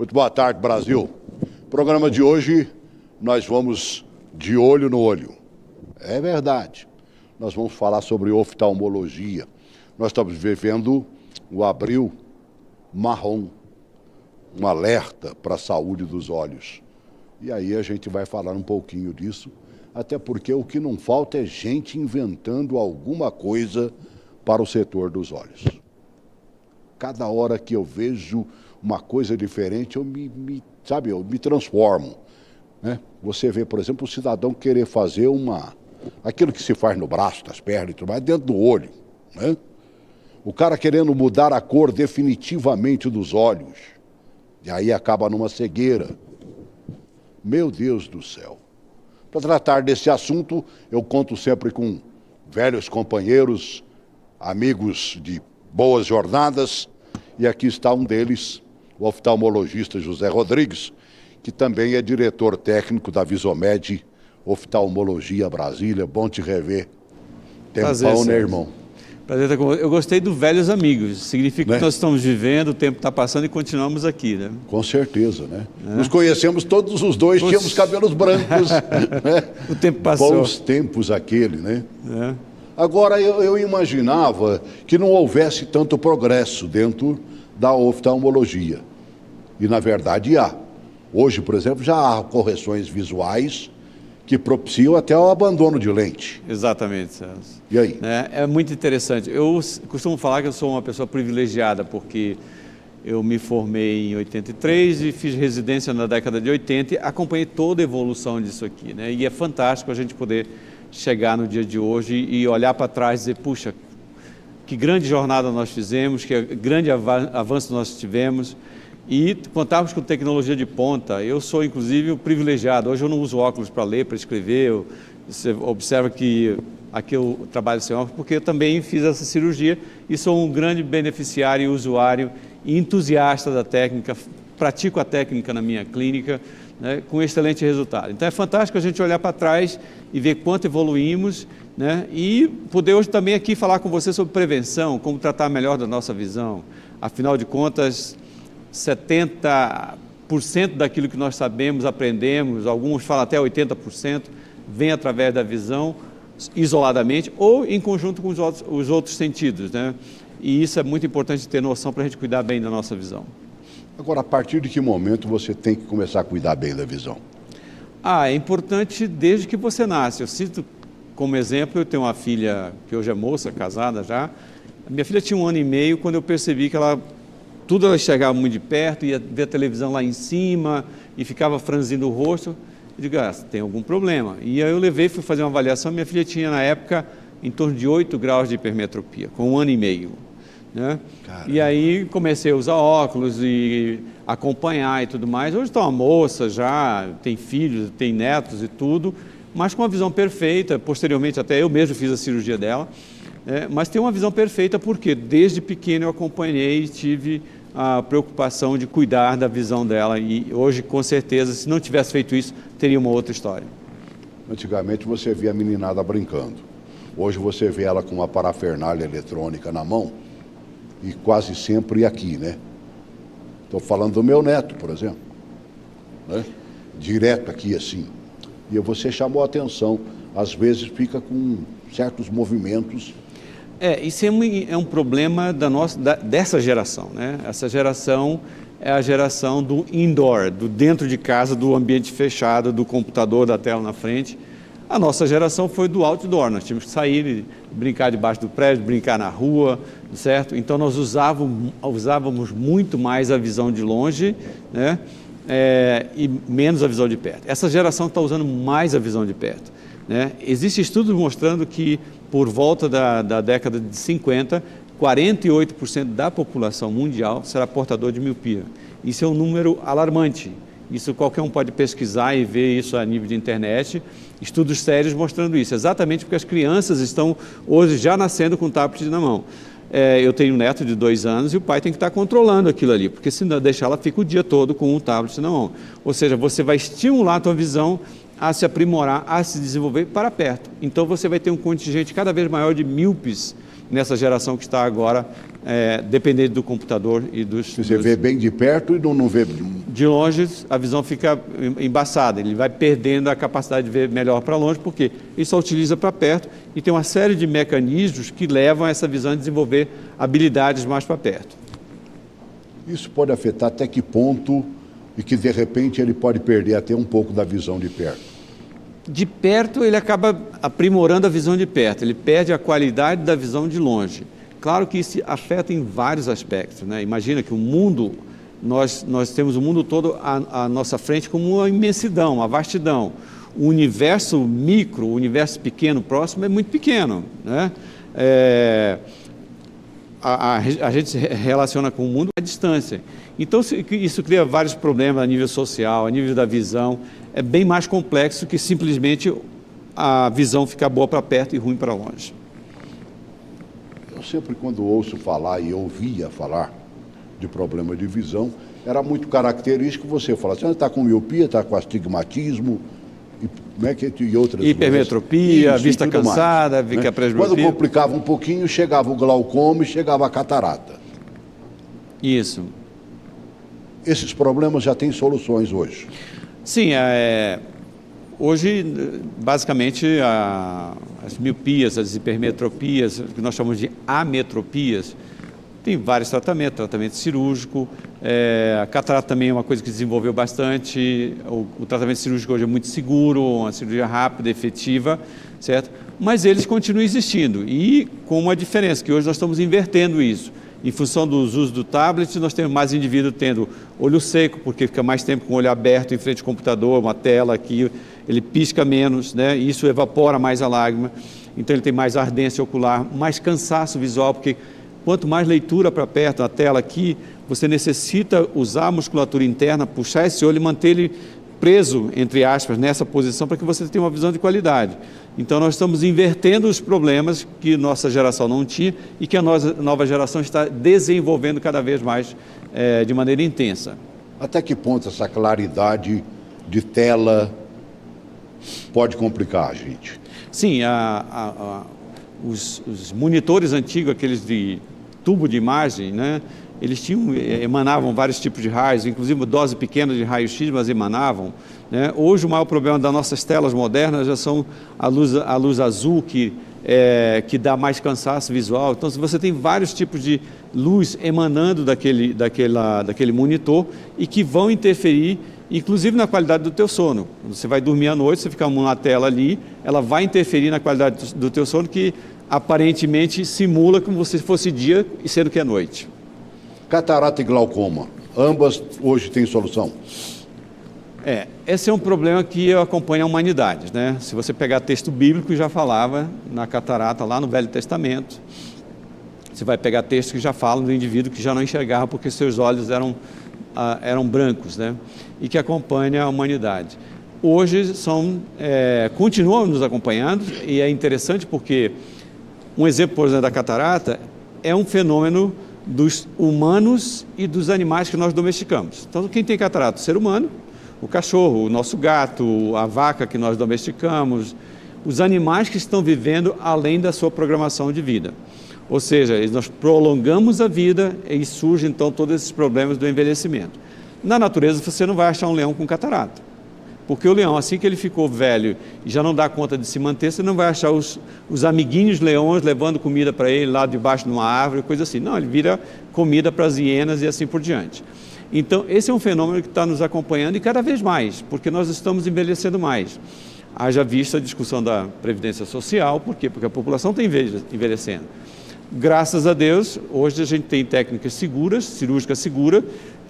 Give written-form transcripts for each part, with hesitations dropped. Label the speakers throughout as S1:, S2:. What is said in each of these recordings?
S1: Muito boa tarde, Brasil. Programa de hoje, nós vamos de olho no olho. É verdade. Nós vamos falar sobre oftalmologia. Nós estamos vivendo o abril marrom, um alerta para a saúde dos olhos. E aí a gente vai falar um pouquinho disso, até porque o que não falta é gente inventando alguma coisa para o setor dos olhos. Cada hora que eu vejo uma coisa diferente, eu me transformo, né? Você vê, por exemplo, o cidadão querer fazer aquilo que se faz no braço, nas pernas e tudo mais, dentro do olho, né? O cara querendo mudar a cor definitivamente dos olhos, e aí acaba numa cegueira. Meu Deus do céu. Para tratar desse assunto, eu conto sempre com velhos companheiros, amigos de boas jornadas, e aqui está um deles, o oftalmologista José Rodrigues, que também é diretor técnico da Visomed Oftalmologia Brasília. Bom te rever. Tempão, né, irmão?
S2: Prazer estar com você. Eu gostei do velhos amigos. Significa, né, que nós estamos vivendo, o tempo está passando e continuamos aqui, né?
S1: Com certeza, né? Nos conhecemos todos os dois, tínhamos cabelos brancos. Né?
S2: O tempo passou.
S1: Bons tempos aquele, né? Agora, eu imaginava que não houvesse tanto progresso dentro da oftalmologia. E, na verdade, há. Hoje, por exemplo, já há correções visuais que propiciam até o abandono de lente.
S2: Exatamente, Celso.
S1: E aí?
S2: É muito interessante. Eu costumo falar que eu sou uma pessoa privilegiada, porque eu me formei em 83 e fiz residência na década de 80 e acompanhei toda a evolução disso aqui, né? E é fantástico a gente poder chegar no dia de hoje e olhar para trás e dizer, puxa, que grande jornada nós fizemos, que grande avanço nós tivemos, e contarmos com tecnologia de ponta. Eu sou, inclusive, o privilegiado. Hoje eu não uso óculos para ler, para escrever. Você observa que aqui eu trabalho sem óculos, porque eu também fiz essa cirurgia e sou um grande beneficiário e usuário e entusiasta da técnica, pratico a técnica na minha clínica, né, com excelente resultado. Então é fantástico a gente olhar para trás e ver quanto evoluímos, né, e poder hoje também aqui falar com você sobre prevenção, como tratar melhor da nossa visão. Afinal de contas, 70% daquilo que nós sabemos, aprendemos, alguns falam até 80%, vem através da visão, isoladamente ou em conjunto com os outros sentidos, né? E isso é muito importante ter noção para a gente cuidar bem da nossa visão.
S1: Agora, a partir de que momento você tem que começar a cuidar bem da visão?
S2: É importante desde que você nasce. Eu cito como exemplo, eu tenho uma filha que hoje é moça, casada já. A minha filha tinha 1 ano e meio quando eu percebi que tudo ela enxergava muito de perto, ia ver a televisão lá em cima e ficava franzindo o rosto. Eu digo, tem algum problema. E aí eu levei, fui fazer uma avaliação, minha filha tinha na época em torno de 8 graus de hipermetropia, com 1 ano e meio. Né? E aí comecei a usar óculos e acompanhar e tudo mais. Hoje está uma moça já, tem filhos, tem netos e tudo, mas com uma visão perfeita. Posteriormente até eu mesmo fiz a cirurgia dela, mas tem uma visão perfeita porque desde pequeno eu acompanhei e tive a preocupação de cuidar da visão dela, e hoje com certeza se não tivesse feito isso teria uma outra história.
S1: Antigamente você via a meninada brincando, hoje você vê ela com uma parafernália eletrônica na mão e quase sempre aqui, né? Estou falando do meu neto, por exemplo, né? Direto aqui assim, e você chamou a atenção, às vezes fica com certos movimentos.
S2: Isso é um problema dessa geração, né? Essa geração é a geração do indoor, do dentro de casa, do ambiente fechado, do computador, da tela na frente. A nossa geração foi do outdoor, nós tínhamos que sair, brincar debaixo do prédio, brincar na rua, certo? Então nós usávamos muito mais a visão de longe, né? E menos a visão de perto. Essa geração está usando mais a visão de perto, né? Existem estudos mostrando que por volta da década de 50, 48% da população mundial será portador de miopia. Isso é um número alarmante. Isso qualquer um pode pesquisar e ver isso a nível de internet, estudos sérios mostrando isso, exatamente porque as crianças estão hoje já nascendo com o tablet na mão. Eu tenho um neto de 2 anos e o pai tem que estar controlando aquilo ali, porque se não deixar ela fica o dia todo com o tablet na mão. Ou seja, você vai estimular a tua visão a se aprimorar, a se desenvolver para perto. Então você vai ter um contingente cada vez maior de míopes nessa geração que está agora dependendo do computador e dos...
S1: Você vê bem de perto e não vê
S2: De longe, a visão fica embaçada, ele vai perdendo a capacidade de ver melhor para longe, porque ele só utiliza para perto e tem uma série de mecanismos que levam essa visão a desenvolver habilidades mais para perto.
S1: Isso pode afetar até que ponto e que, de repente, ele pode perder até um pouco da visão de perto?
S2: De perto, ele acaba aprimorando a visão de perto, ele perde a qualidade da visão de longe. Claro que isso afeta em vários aspectos, né? Imagina que o mundo, nós temos o mundo todo à nossa frente como uma imensidão, uma vastidão. O universo micro, o universo pequeno, próximo, é muito pequeno, né? A gente se relaciona com o mundo à distância. Então, isso cria vários problemas a nível social, a nível da visão. É bem mais complexo que simplesmente a visão ficar boa para perto e ruim para longe.
S1: Eu sempre, quando ouço falar e ouvia falar de problema de visão, era muito característico você falar assim, está com miopia, está com astigmatismo, e outras
S2: hipermetropia,
S1: doenças,
S2: vista cansada,
S1: mais, né?
S2: presbiopia.
S1: Quando complicava um pouquinho, chegava o glaucoma e chegava a catarata.
S2: Isso.
S1: Esses problemas já têm soluções hoje.
S2: Sim, hoje, basicamente, as miopias, as hipermetropias, que nós chamamos de ametropias, tem vários tratamentos, tratamento cirúrgico, a catarata também é uma coisa que desenvolveu bastante, o tratamento cirúrgico hoje é muito seguro, uma cirurgia rápida, efetiva, certo? Mas eles continuam existindo e com uma diferença, que hoje nós estamos invertendo isso. Em função dos usos do tablet, nós temos mais indivíduos tendo olho seco, porque fica mais tempo com o olho aberto em frente ao computador, uma tela aqui, ele pisca menos, né? E isso evapora mais a lágrima, então ele tem mais ardência ocular, mais cansaço visual, porque quanto mais leitura para perto, a tela aqui, você necessita usar a musculatura interna, puxar esse olho e manter ele preso, entre aspas, nessa posição para que você tenha uma visão de qualidade. Então nós estamos invertendo os problemas que nossa geração não tinha e que a nova geração está desenvolvendo cada vez mais de maneira intensa.
S1: Até que ponto essa claridade de tela pode complicar a gente?
S2: Sim, os monitores antigos, aqueles de tubo de imagem, né? Eles emanavam vários tipos de raios, inclusive dose pequena de raio-x, mas emanavam, né? Hoje o maior problema das nossas telas modernas já são a luz azul, que dá mais cansaço visual. Então, se você tem vários tipos de luz emanando daquele monitor e que vão interferir, inclusive na qualidade do teu sono. Você vai dormir à noite, você fica uma tela ali, ela vai interferir na qualidade do teu sono, que aparentemente simula como se fosse dia e sendo que é noite.
S1: Catarata e glaucoma, ambas hoje têm solução?
S2: Esse é um problema que acompanha a humanidade, né? Se você pegar texto bíblico, já falava na catarata lá no Velho Testamento. Você vai pegar textos que já falam do indivíduo que já não enxergava porque seus olhos eram brancos, né? E que acompanha a humanidade. Hoje continuam nos acompanhando e é interessante porque um exemplo, por exemplo, da catarata é um fenômeno dos humanos e dos animais que nós domesticamos. Então, quem tem catarata? O ser humano, o cachorro, o nosso gato, a vaca que nós domesticamos, os animais que estão vivendo além da sua programação de vida. Ou seja, nós prolongamos a vida e surgem então todos esses problemas do envelhecimento. Na natureza você não vai achar um leão com catarata, porque o leão, assim que ele ficou velho e já não dá conta de se manter, você não vai achar os amiguinhos leões levando comida para ele lá debaixo de uma árvore, coisa assim. Não, ele vira comida para as hienas e assim por diante. Então, esse é um fenômeno que está nos acompanhando e cada vez mais, porque nós estamos envelhecendo mais. Haja visto a discussão da Previdência Social, por quê? Porque a população está envelhecendo. Graças a Deus, hoje a gente tem técnicas seguras, cirúrgica segura,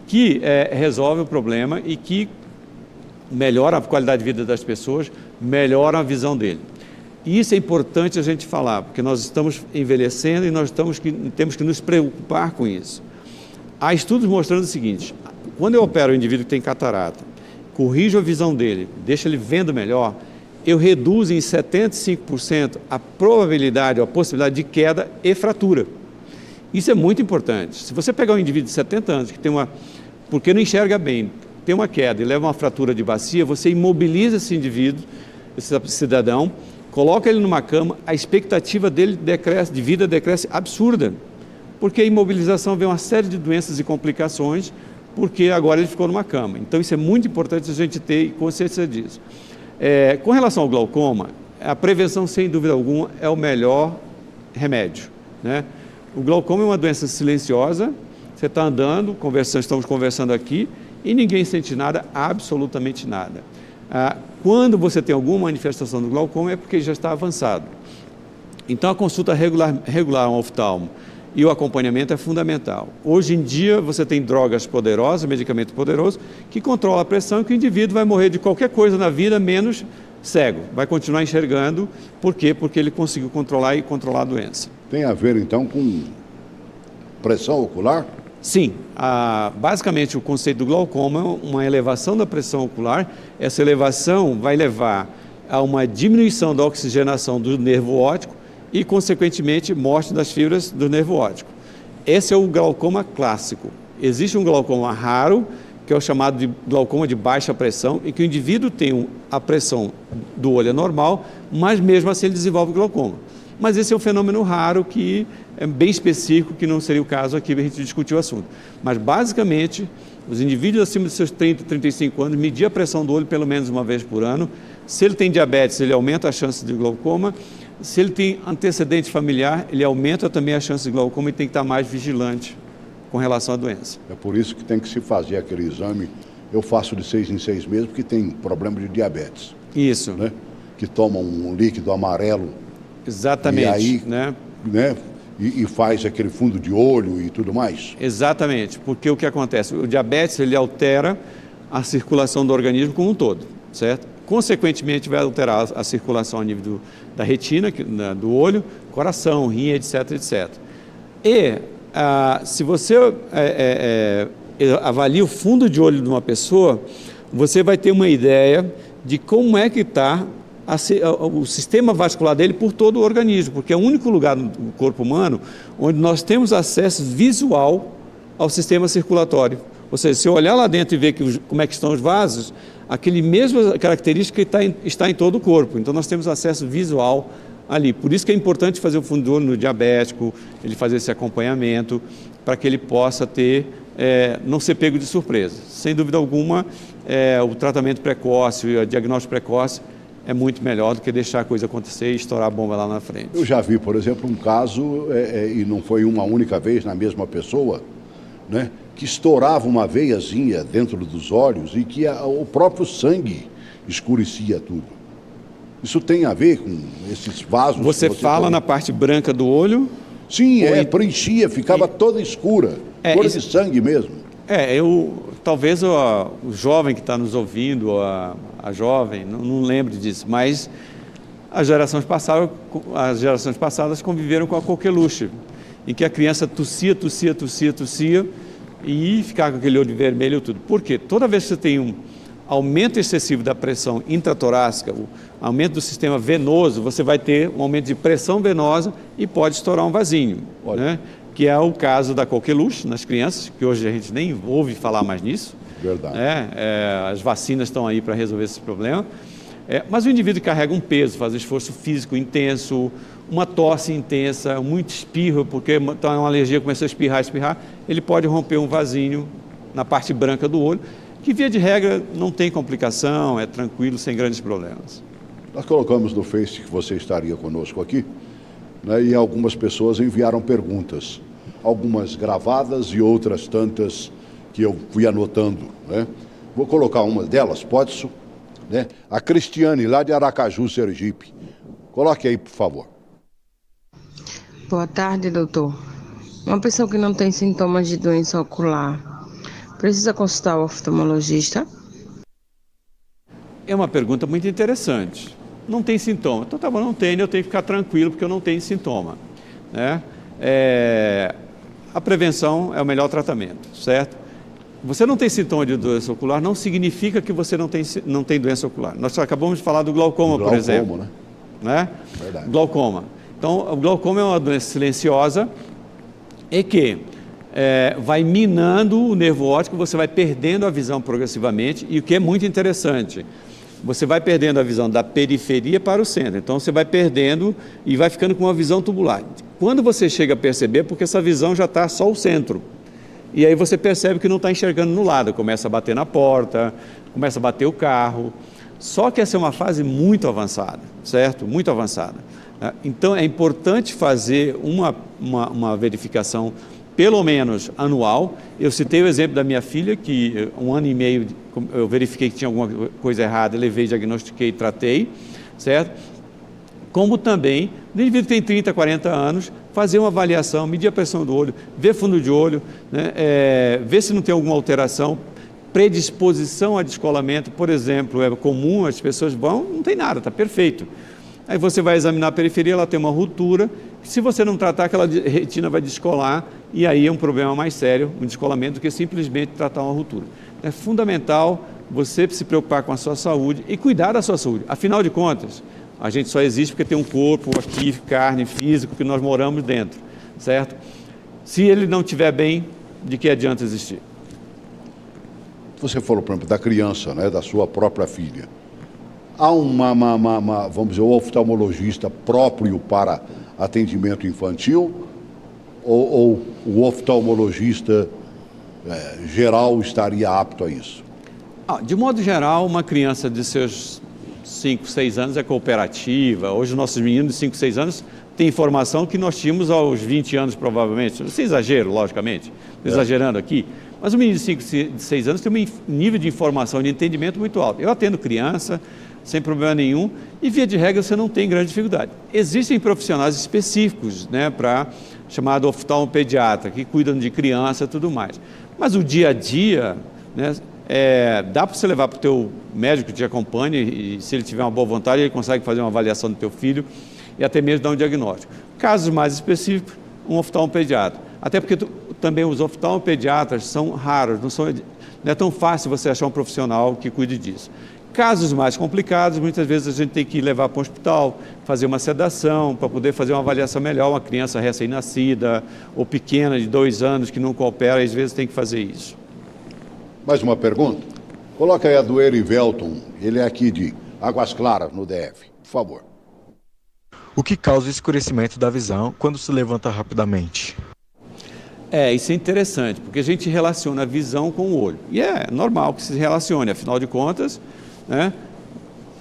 S2: que resolve o problema e que melhora a qualidade de vida das pessoas, melhora a visão dele. E isso é importante a gente falar, porque nós estamos envelhecendo e nós temos que nos preocupar com isso. Há estudos mostrando o seguinte: quando eu opero o indivíduo que tem catarata, corrijo a visão dele, deixo ele vendo melhor, eu reduzo em 75% a probabilidade ou a possibilidade de queda e fratura. Isso é muito importante. Se você pegar um indivíduo de 70 anos que porque não enxerga bem, tem uma queda e leva uma fratura de bacia, você imobiliza esse indivíduo, esse cidadão, coloca ele numa cama, a expectativa dele de vida decresce absurda, porque a imobilização vem uma série de doenças e complicações porque agora ele ficou numa cama. Então isso é muito importante a gente ter consciência disso. Com relação ao glaucoma, a prevenção, sem dúvida alguma, é o melhor remédio, né? O glaucoma é uma doença silenciosa, você está andando, estamos conversando aqui, e ninguém sente nada, absolutamente nada. Quando você tem alguma manifestação do glaucoma é porque já está avançado. Então a consulta regular ao oftalmo e o acompanhamento é fundamental. Hoje em dia você tem drogas poderosas, medicamento poderoso, que controla a pressão e que o indivíduo vai morrer de qualquer coisa na vida, menos cego. Vai continuar enxergando. Por quê? Porque ele conseguiu controlar a doença.
S1: Tem a ver, então, com pressão ocular?
S2: Sim. Basicamente, o conceito do glaucoma é uma elevação da pressão ocular. Essa elevação vai levar a uma diminuição da oxigenação do nervo óptico e, consequentemente, morte das fibras do nervo óptico. Esse é o glaucoma clássico. Existe um glaucoma raro, que é o chamado de glaucoma de baixa pressão, em que o indivíduo tem a pressão do olho normal, mas mesmo assim ele desenvolve glaucoma. Mas esse é um fenômeno raro que é bem específico, que não seria o caso aqui para a gente discutir o assunto. Mas, basicamente, os indivíduos acima de seus 30, 35 anos, medir a pressão do olho pelo menos uma vez por ano. Se ele tem diabetes, ele aumenta a chance de glaucoma. Se ele tem antecedente familiar, ele aumenta também a chance de glaucoma e tem que estar mais vigilante com relação à doença.
S1: É por isso que tem que se fazer aquele exame. Eu faço de 6 em 6 meses porque tem problema de diabetes.
S2: Isso.
S1: Né? Que toma um líquido amarelo.
S2: Exatamente.
S1: E aí,
S2: né?
S1: E faz aquele fundo de olho e tudo mais.
S2: Exatamente, porque o que acontece? O diabetes, ele altera a circulação do organismo como um todo, certo? Consequentemente, vai alterar a circulação a nível da retina, do olho, coração, rim, etc, etc. E se você avalia o fundo de olho de uma pessoa, você vai ter uma ideia de como é que está o sistema vascular dele por todo o organismo, porque é o único lugar no corpo humano onde nós temos acesso visual ao sistema circulatório. Ou seja, se eu olhar lá dentro e ver como é que estão os vasos, aquele mesma característica está em todo o corpo. Então nós temos acesso visual ali. Por isso que é importante fazer o fundo de olho no diabético, ele fazer esse acompanhamento, para que ele possa não ser pego de surpresa. Sem dúvida alguma, o tratamento precoce, o diagnóstico precoce, é muito melhor do que deixar a coisa acontecer e estourar a bomba lá na frente.
S1: Eu já vi, por exemplo, um caso, e não foi uma única vez na mesma pessoa, né, que estourava uma veiazinha dentro dos olhos e que o próprio sangue escurecia tudo. Isso tem a ver com esses vasos?
S2: Você fala na parte branca do olho?
S1: Sim, preenchia, ficava toda escura, cor de sangue mesmo.
S2: Talvez o jovem que está nos ouvindo, a jovem, não lembre disso, mas as gerações passadas conviveram com a coqueluche, em que a criança tossia e ficava com aquele olho vermelho e tudo. Por quê? Toda vez que você tem um aumento excessivo da pressão intratorácica, o aumento do sistema venoso, você vai ter um aumento de pressão venosa e pode estourar um vasinho, né? Que é o caso da coqueluche nas crianças, que hoje a gente nem ouve falar mais nisso.
S1: Verdade.
S2: As vacinas estão aí para resolver esse problema. Mas o indivíduo carrega um peso, faz um esforço físico intenso, uma tosse intensa, muito espirro, porque está uma alergia, começou a espirrar, ele pode romper um vasinho na parte branca do olho, que via de regra não tem complicação, é tranquilo, sem grandes problemas.
S1: Nós colocamos no Face que você estaria conosco aqui, né, e algumas pessoas enviaram perguntas, algumas gravadas e outras tantas que eu fui anotando, né? Vou colocar uma delas, pode isso? Né? A Cristiane, lá de Aracaju, Sergipe. Coloque aí, por favor.
S3: Boa tarde, doutor. Uma pessoa que não tem sintomas de doença ocular precisa consultar o oftalmologista?
S2: É uma pergunta muito interessante. Não tem sintoma. Então, tá bom, não tem, eu tenho que ficar tranquilo porque eu não tenho sintoma, né? A prevenção é o melhor tratamento, certo? Você não tem sintoma de doença ocular, não significa que você não tem doença ocular. Nós acabamos de falar do glaucoma, por exemplo. Né?
S1: Verdade.
S2: Glaucoma. Então, o glaucoma é uma doença silenciosa e que vai minando o nervo óptico, você vai perdendo a visão progressivamente, e o que é muito interessante, você vai perdendo a visão da periferia para o centro. Então, você vai perdendo e vai ficando com uma visão tubular. Quando você chega a perceber, porque essa visão já está só o centro. e aí você percebe que não está enxergando no lado, começa a bater na porta, começa a bater o carro. Só que essa é uma fase muito avançada, certo? Muito avançada. Então é importante fazer uma verificação pelo menos anual. Eu citei o exemplo da minha filha, que 1 ano e meio eu verifiquei que tinha alguma coisa errada, levei, diagnostiquei, tratei, certo? Como também, no indivíduo que tem 30, 40 anos, fazer uma avaliação, medir a pressão do olho, ver fundo de olho, né? Ver se não tem alguma alteração, predisposição a descolamento, por exemplo, é comum, as pessoas vão, não tem nada, está perfeito. Aí você vai examinar a periferia, ela tem uma ruptura, se você não tratar, aquela retina vai descolar, e aí é um problema mais sério, um descolamento, do que simplesmente tratar uma ruptura. É fundamental você se preocupar com a sua saúde e cuidar da sua saúde. Afinal de contas, a gente só existe porque tem um corpo aqui, carne, físico, que nós moramos dentro, certo? Se ele não estiver bem, de que adianta existir?
S1: Você falou, por exemplo, da criança, né, da sua própria filha. Há vamos dizer, um oftalmologista próprio para atendimento infantil ou o oftalmologista geral estaria apto a isso?
S2: De modo geral, uma criança de seus 5, 6 anos é cooperativa. Hoje, os nossos meninos de 5, 6 anos têm informação que nós tínhamos aos 20 anos, provavelmente. Sem exagero, logicamente, exagerando aqui. Mas o menino de 5, 6 anos tem um nível de informação, de entendimento muito alto. Eu atendo criança, sem problema nenhum, e via de regra você não tem grande dificuldade. Existem profissionais específicos, né, para chamado oftalmopediatra, que cuidam de criança e tudo mais. Mas o dia a dia, né, dá para você levar para o teu médico que te acompanha, e se ele tiver uma boa vontade, ele consegue fazer uma avaliação do teu filho e até mesmo dar um diagnóstico. Casos mais específicos, um oftalmopediatra. Até porque também os oftalmopediatras são raros, não é tão fácil você achar um profissional que cuide disso. Casos mais complicados, muitas vezes a gente tem que levar para o hospital, fazer uma sedação, para poder fazer uma avaliação melhor, uma criança recém-nascida ou pequena, de 2 anos, que não coopera, às vezes tem que fazer isso.
S1: Mais uma pergunta? Coloca aí a do Erivelton, ele é aqui de Águas Claras, no DF, por favor.
S4: O que causa o escurecimento da visão quando se levanta rapidamente?
S2: Isso é interessante, porque a gente relaciona a visão com o olho. E é normal que se relacione, afinal de contas, né,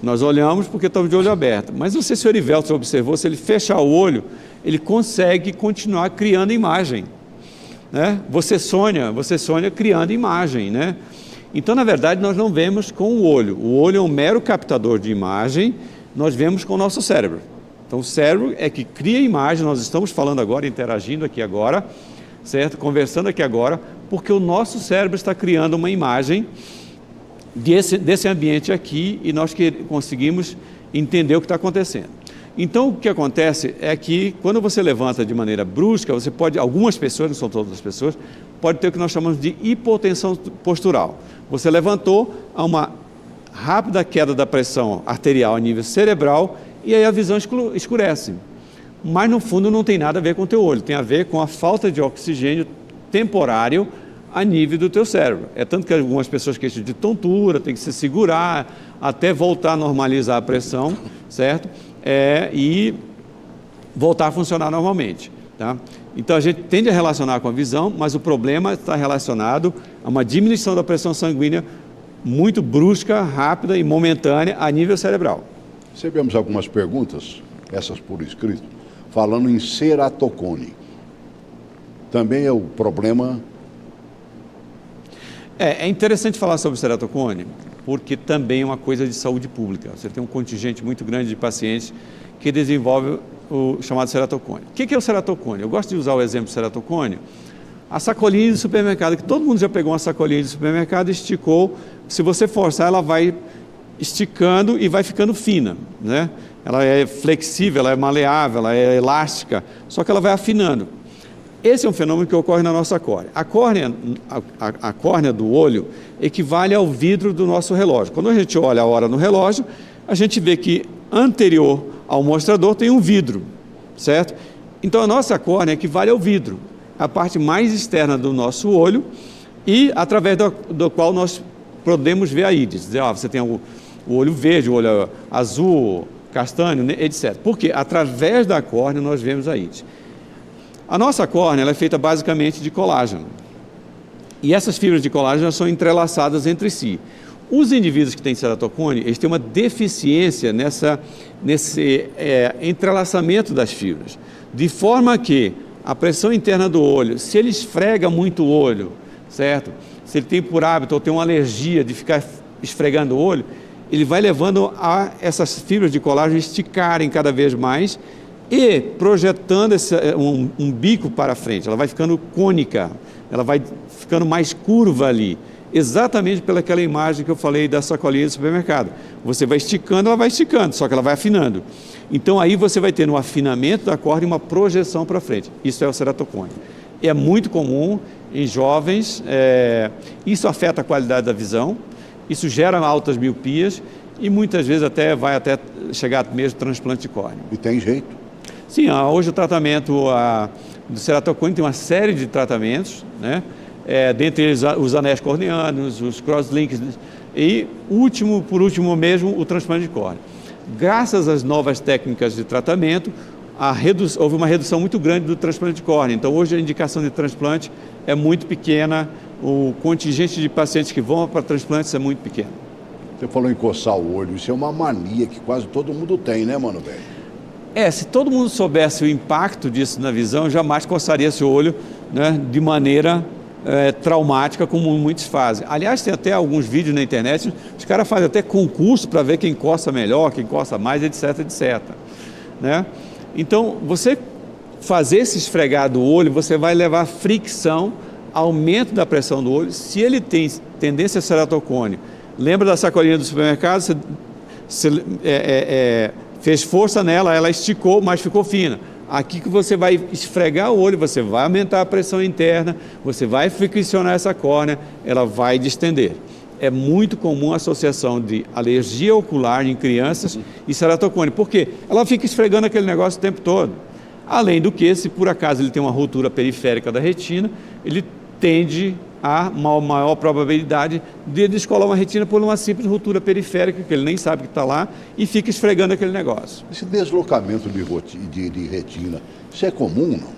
S2: nós olhamos porque estamos de olho aberto. Mas não sei se o Erivelton observou, se ele fechar o olho, ele consegue continuar criando imagem. Né? Você sonha criando imagem. Né? Então, na verdade, nós não vemos com o olho. O olho é um mero captador de imagem, nós vemos com o nosso cérebro. Então, o cérebro é que cria imagem, nós estamos falando agora, interagindo aqui agora, certo? Conversando aqui agora, porque o nosso cérebro está criando uma imagem desse ambiente aqui e nós conseguimos entender o que está acontecendo. Então, o que acontece é que quando você levanta de maneira brusca, você pode, algumas pessoas, não são todas as pessoas, pode ter o que nós chamamos de hipotensão postural. Você levantou, há uma rápida queda da pressão arterial a nível cerebral e aí a visão escurece. Mas no fundo não tem nada a ver com o teu olho, tem a ver com a falta de oxigênio temporário a nível do teu cérebro. É tanto que algumas pessoas queixam de tontura, tem que se segurar até voltar a normalizar a pressão, certo? E voltar a funcionar normalmente. Tá? Então a gente tende a relacionar com a visão, mas o problema está relacionado a uma diminuição da pressão sanguínea muito brusca, rápida e momentânea a nível cerebral.
S1: Recebemos algumas perguntas, essas por escrito, falando em ceratocone. Também é o problema...
S2: É interessante falar sobre ceratocone, porque também é uma coisa de saúde pública. Você tem um contingente muito grande de pacientes que desenvolve o chamado ceratocone. O que é o ceratocone? Eu gosto de usar o exemplo do ceratocone. A sacolinha de supermercado, que todo mundo já pegou uma sacolinha de supermercado e esticou. Se você forçar, ela vai esticando e vai ficando fina, né? Ela é flexível, ela é maleável, ela é elástica, só que ela vai afinando. Esse é um fenômeno que ocorre na nossa córnea. A córnea do olho equivale ao vidro do nosso relógio. Quando a gente olha a hora no relógio, a gente vê que anterior ao mostrador tem um vidro, certo? Então a nossa córnea equivale ao vidro, a parte mais externa do nosso olho e através do qual nós podemos ver a íris. Dizer, você tem o olho verde, o olho azul, castanho, etc. Porque através da córnea nós vemos a íris. A nossa córnea ela é feita basicamente de colágeno. E essas fibras de colágeno são entrelaçadas entre si. Os indivíduos que têm ceratocone, eles têm uma deficiência nesse entrelaçamento das fibras, de forma que a pressão interna do olho, se ele esfrega muito o olho, certo? Se ele tem por hábito ou tem uma alergia de ficar esfregando o olho, ele vai levando a essas fibras de colágeno esticarem cada vez mais e projetando um bico para frente. Ela vai ficando cônica, ela vai ficando mais curva ali, exatamente pelaquela imagem que eu falei da sacolinha do supermercado. Você vai esticando, ela vai esticando, só que ela vai afinando. Então aí você vai ter um afinamento da córnea e uma projeção para frente. Isso é o ceratocone. É muito comum em jovens, isso afeta a qualidade da visão, isso gera altas miopias e muitas vezes vai até chegar mesmo transplante de córnea.
S1: E tem jeito?
S2: Sim, hoje o tratamento do ceratocone tem uma série de tratamentos, né? Dentre eles os anéis corneanos, os crosslinks e, por último mesmo, o transplante de córnea. Graças às novas técnicas de tratamento, houve uma redução muito grande do transplante de córnea. Então, hoje a indicação de transplante é muito pequena, o contingente de pacientes que vão para transplantes é muito pequeno.
S1: Você falou em coçar o olho, isso é uma mania que quase todo mundo tem, né, mano, velho?
S2: Se todo mundo soubesse o impacto disso na visão, jamais coçaria seu olho, né, de maneira traumática, como muitos fazem. Aliás, tem até alguns vídeos na internet, os caras fazem até concurso para ver quem coça melhor, quem coça mais, etc, etc. Né? Então, você fazer esse esfregar do olho, você vai levar fricção, aumento da pressão do olho. Se ele tem tendência a ceratocone, lembra da sacolinha do supermercado? Você fez força nela, ela esticou, mas ficou fina. Aqui que você vai esfregar o olho, você vai aumentar a pressão interna, você vai friccionar essa córnea, ela vai distender. É muito comum a associação de alergia ocular em crianças e ceratocone. Por quê? Ela fica esfregando aquele negócio o tempo todo. Além do que, se por acaso ele tem uma ruptura periférica da retina, ele tende a uma maior probabilidade de descolar uma retina por uma simples ruptura periférica, que ele nem sabe que está lá, e fica esfregando aquele negócio.
S1: Esse deslocamento de retina, isso é comum, não?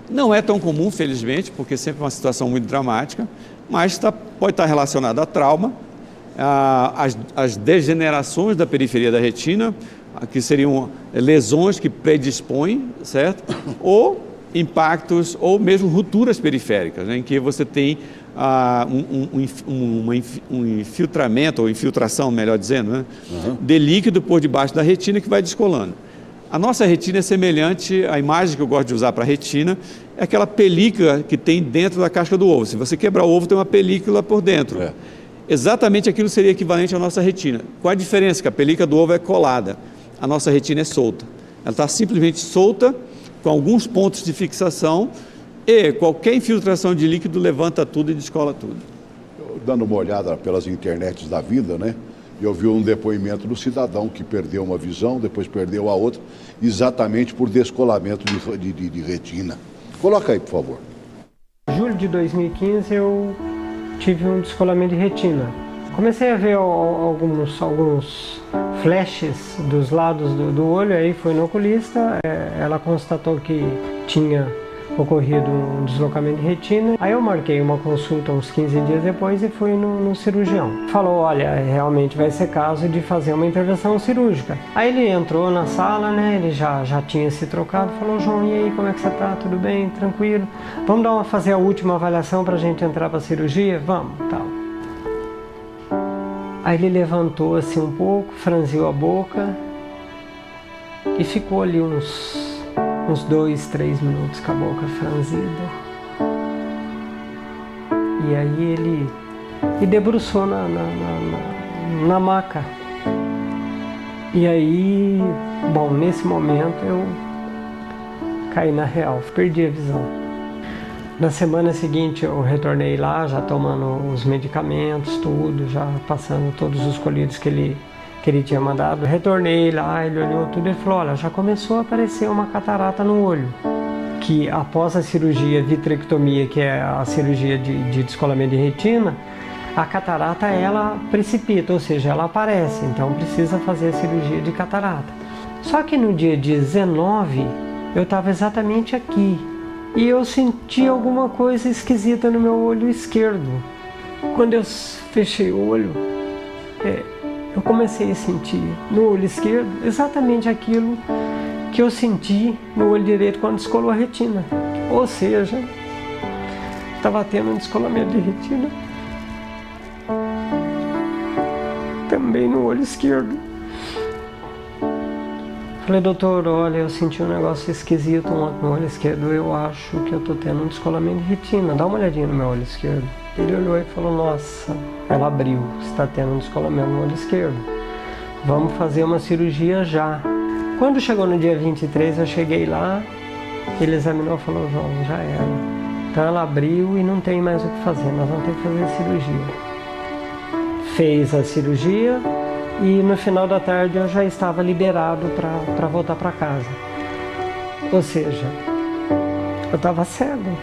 S2: Não é tão comum, felizmente, porque sempre é uma situação muito dramática, mas pode estar relacionado a trauma, as degenerações da periferia da retina, que seriam lesões que predispõem, certo? Ou impactos, ou mesmo rupturas periféricas, né, em que você tem um infiltramento, ou infiltração, melhor dizendo, né, de líquido por debaixo da retina que vai descolando. A nossa retina é semelhante, a imagem que eu gosto de usar para a retina, é aquela película que tem dentro da casca do ovo. Se você quebrar o ovo, tem uma película por dentro. Exatamente aquilo seria equivalente à nossa retina. Qual a diferença? Que a película do ovo é colada, a nossa retina é solta. Ela está simplesmente solta, com alguns pontos de fixação, e qualquer infiltração de líquido levanta tudo e descola tudo.
S1: Dando uma olhada pelas internets da vida, né? Eu vi um depoimento do cidadão que perdeu uma visão, depois perdeu a outra, exatamente por descolamento de retina. Coloca aí, por favor.
S5: Em julho de 2015 eu tive um descolamento de retina. Comecei a ver alguns flashes dos lados do olho, aí foi no oculista, ela constatou que tinha ocorrido um deslocamento de retina. Aí eu marquei uma consulta uns 15 dias depois e fui no cirurgião. Falou, olha, realmente vai ser caso de fazer uma intervenção cirúrgica. Aí ele entrou na sala, né, ele já tinha se trocado, falou, João, e aí, como é que você tá? Tudo bem? Tranquilo? Vamos fazer a última avaliação pra gente entrar pra cirurgia? Vamos, tal. Aí ele levantou assim um pouco, franziu a boca e ficou ali uns 2, 3 minutos com a boca franzida. E aí ele debruçou na maca. E aí, bom, nesse momento eu caí na real, perdi a visão. Na semana seguinte eu retornei lá, já tomando os medicamentos, tudo, já passando todos os colírios que ele tinha mandado. Retornei lá, ele olhou tudo e falou, olha, já começou a aparecer uma catarata no olho. Que após a cirurgia vitrectomia, que é a cirurgia de descolamento de retina, a catarata ela precipita, ou seja, ela aparece, então precisa fazer a cirurgia de catarata. Só que no dia 19 eu estava exatamente aqui, e eu senti alguma coisa esquisita no meu olho esquerdo. Quando eu fechei o olho, eu comecei a sentir no olho esquerdo exatamente aquilo que eu senti no olho direito quando descolou a retina. Ou seja, estava tendo um descolamento de retina também no olho esquerdo. Falei, doutor, olha, eu senti um negócio esquisito ontem no olho esquerdo, eu acho que eu tô tendo um descolamento de retina, dá uma olhadinha no meu olho esquerdo. Ele olhou e falou, nossa, ela abriu, está tendo um descolamento no olho esquerdo, vamos fazer uma cirurgia já. Quando chegou no dia 23, eu cheguei lá, ele examinou e falou, João, já era. Então ela abriu e não tem mais o que fazer, nós vamos ter que fazer a cirurgia. Fez a cirurgia e no final da tarde eu já estava liberado para voltar para casa. Ou seja, eu estava cego.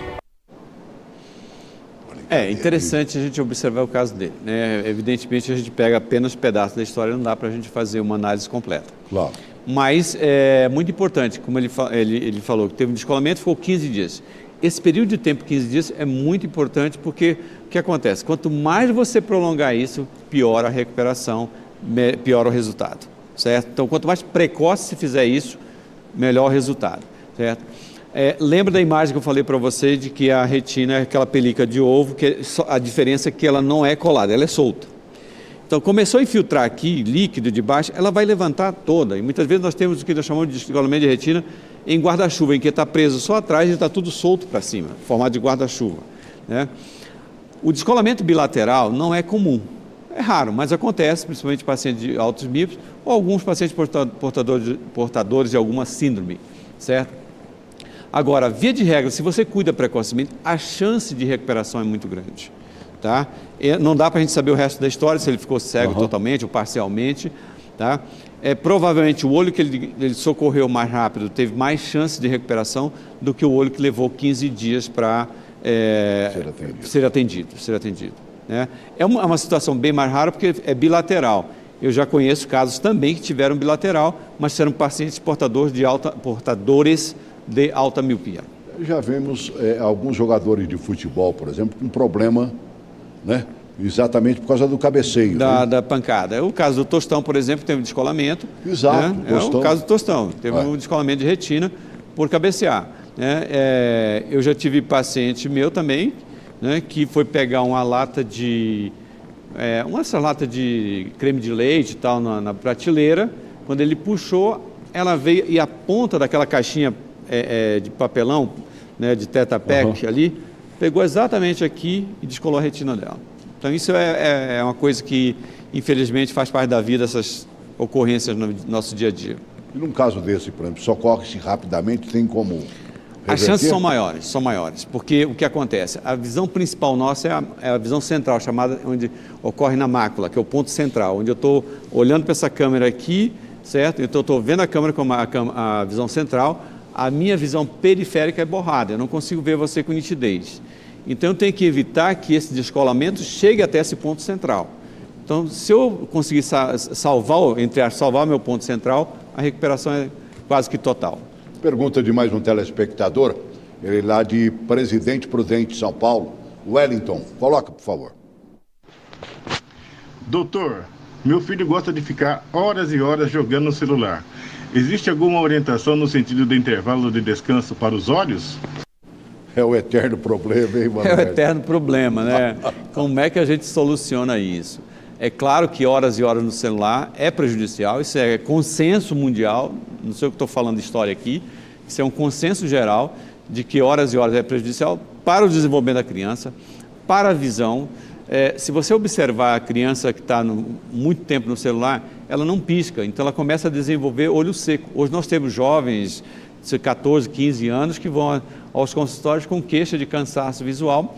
S2: É interessante a gente observar o caso dele, né? Evidentemente a gente pega apenas pedaços da história, não dá para a gente fazer uma análise completa.
S1: Claro.
S2: Mas é muito importante, como ele falou, que teve um descolamento, ficou 15 dias. Esse período de tempo, 15 dias, é muito importante porque o que acontece? Quanto mais você prolongar isso, pior a recuperação, pior o resultado, certo? Então, quanto mais precoce se fizer isso, melhor o resultado, certo? Lembra da imagem que eu falei para você de que a retina é aquela película de ovo, que a diferença é que ela não é colada, ela é solta. Então, começou a infiltrar aqui, líquido de baixo, ela vai levantar toda. E muitas vezes nós temos o que nós chamamos de descolamento de retina em guarda-chuva, em que está preso só atrás e está tudo solto para cima, formato de guarda-chuva, né? O descolamento bilateral não é comum, é raro, mas acontece, principalmente em pacientes de altos míopes ou alguns pacientes portadores de alguma síndrome, certo? Agora, via de regra, se você cuida precocemente, a chance de recuperação é muito grande, tá? Não dá para a gente saber o resto da história, se ele ficou cego totalmente ou parcialmente, tá? Provavelmente o olho que ele socorreu mais rápido teve mais chance de recuperação do que o olho que levou 15 dias para ser atendido. Né? É uma situação bem mais rara porque é bilateral. Eu já conheço casos também que tiveram bilateral, mas eram pacientes portadores de alta miopia.
S1: Já vemos alguns jogadores de futebol, por exemplo, com problema, né? Exatamente por causa do cabeceio.
S2: Da pancada. O caso do Tostão, por exemplo, teve um descolamento.
S1: Exato.
S2: Né? O caso do Tostão. Teve um descolamento de retina por cabecear. Né? Eu já tive paciente meu também, né, que foi pegar uma lata de... essa lata de creme de leite e tal na prateleira. Quando ele puxou, ela veio e a ponta daquela caixinha de papelão, né, de Tetra Pak ali, pegou exatamente aqui e descolou a retina dela. Então isso é uma coisa que, infelizmente, faz parte da vida, essas ocorrências no nosso dia a dia.
S1: E num caso desse, por exemplo, socorre-se rapidamente, tem como reverter?
S2: As chances são maiores, porque o que acontece? A visão principal nossa é a visão central, chamada, onde ocorre na mácula, que é o ponto central, onde eu estou olhando para essa câmera aqui, certo? Então eu estou vendo a câmera como a visão central, a minha visão periférica é borrada, eu não consigo ver você com nitidez. Então eu tenho que evitar que esse descolamento chegue até esse ponto central. Então, se eu conseguir salvar meu ponto central, a recuperação é quase que total.
S1: Pergunta de mais um telespectador, ele lá de Presidente Prudente, São Paulo, Wellington. Coloca, por favor.
S6: Doutor, meu filho gosta de ficar horas e horas jogando no celular. Existe alguma orientação no sentido do intervalo de descanso para os olhos?
S1: É o eterno problema, hein, Manoel?
S2: É o eterno problema, né? Como é que a gente soluciona isso? É claro que horas e horas no celular é prejudicial, isso é consenso mundial, não sei o que estou falando de história aqui, isso é um consenso geral de que horas e horas é prejudicial para o desenvolvimento da criança, para a visão. Se você observar a criança que está muito tempo no celular, ela não pisca, então ela começa a desenvolver olho seco. Hoje nós temos jovens de 14, 15 anos que vão aos consultórios com queixa de cansaço visual,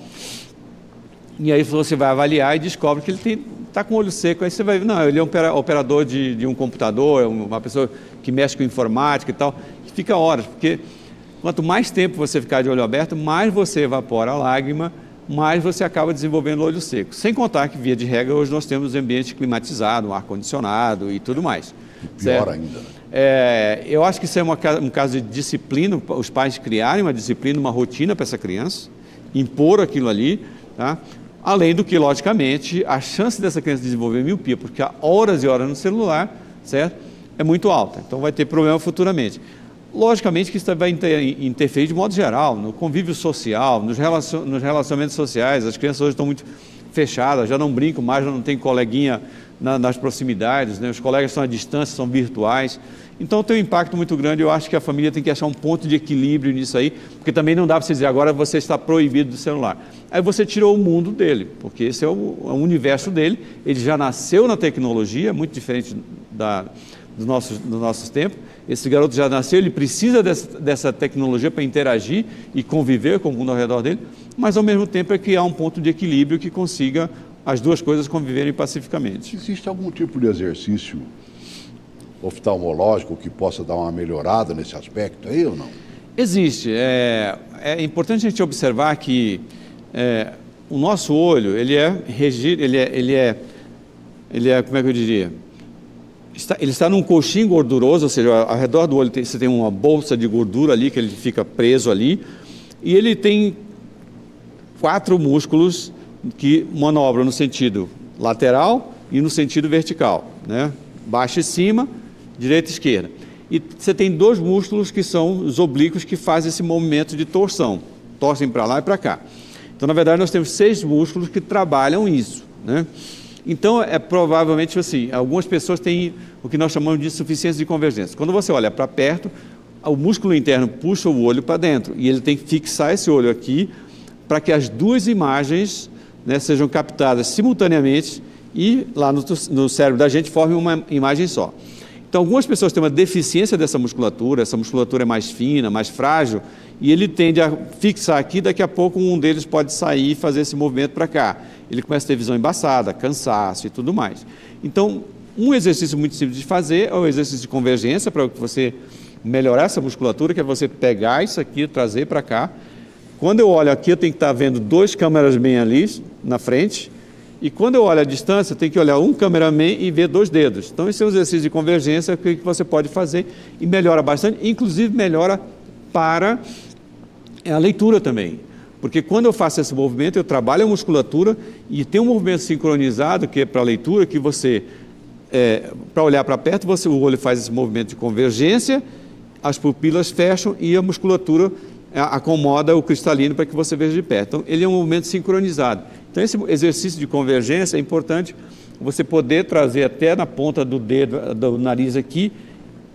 S2: e aí você vai avaliar e descobre que ele está com o olho seco. Aí você vai ver, não, ele é um operador de um computador, é uma pessoa que mexe com informática e tal, que fica horas, porque quanto mais tempo você ficar de olho aberto, mais você evapora a lágrima, mais você acaba desenvolvendo o olho seco. Sem contar que, via de regra, hoje nós temos ambiente climatizado, um ar-condicionado e tudo mais.
S1: Pior ainda, né?
S2: Eu acho que isso é um caso de disciplina, os pais criarem uma disciplina, uma rotina para essa criança, impor aquilo ali, tá? Além do que, logicamente, a chance dessa criança desenvolver miopia, porque há horas e horas no celular, certo? É muito alta, então vai ter problema futuramente. Logicamente que isso vai interferir de modo geral, no convívio social, nos relacionamentos sociais. As crianças hoje estão muito fechadas, já não brincam mais, já não tem coleguinha nas proximidades, né? Os colegas estão à distância, são virtuais. Então tem um impacto muito grande. Eu acho que a família tem que achar um ponto de equilíbrio nisso aí, porque também não dá para você dizer, agora você está proibido do celular. Aí você tirou o mundo dele, porque esse é o universo dele, ele já nasceu na tecnologia, muito diferente dos nossos tempos. Esse garoto já nasceu, ele precisa dessa tecnologia para interagir e conviver com o mundo ao redor dele, mas ao mesmo tempo é criar um ponto de equilíbrio que consiga as duas coisas conviverem pacificamente.
S1: Existe algum tipo de exercício oftalmológico que possa dar uma melhorada nesse aspecto aí ou não?
S2: Existe. É importante a gente observar que o nosso olho, ele é, como é que eu diria? Ele está num coxinho gorduroso, ou seja, ao redor do olho você tem uma bolsa de gordura ali, que ele fica preso ali, e ele tem 4 músculos que manobram no sentido lateral e no sentido vertical, né? Baixo e cima, direita e esquerda. E você tem 2 músculos que são os oblíquos que fazem esse movimento de torção, torcem para lá e para cá. Então, na verdade, nós temos 6 músculos que trabalham isso, né? Então, provavelmente assim, algumas pessoas têm o que nós chamamos de insuficiência de convergência. Quando você olha para perto, o músculo interno puxa o olho para dentro e ele tem que fixar esse olho aqui para que as 2 imagens, né, sejam captadas simultaneamente e lá no cérebro da gente formem uma imagem só. Então, algumas pessoas têm uma deficiência dessa musculatura, essa musculatura é mais fina, mais frágil, e ele tende a fixar aqui, daqui a pouco um deles pode sair e fazer esse movimento para cá. Ele começa a ter visão embaçada, cansaço e tudo mais. Então, um exercício muito simples de fazer é o exercício de convergência, para você melhorar essa musculatura, que é você pegar isso aqui, trazer para cá. Quando eu olho aqui, eu tenho que estar vendo 2 cameramen ali na frente, e quando eu olho à distância, eu tenho que olhar um cameraman e ver 2 dedos. Então, esse é um exercício de convergência que você pode fazer e melhora bastante, inclusive melhora para a leitura também. Porque quando eu faço esse movimento, eu trabalho a musculatura e tem um movimento sincronizado, que é para a leitura, que você, para olhar para perto, o olho faz esse movimento de convergência, as pupilas fecham e a musculatura acomoda o cristalino para que você veja de perto. Então, ele é um movimento sincronizado. Então, esse exercício de convergência é importante você poder trazer até na ponta do dedo, do nariz aqui,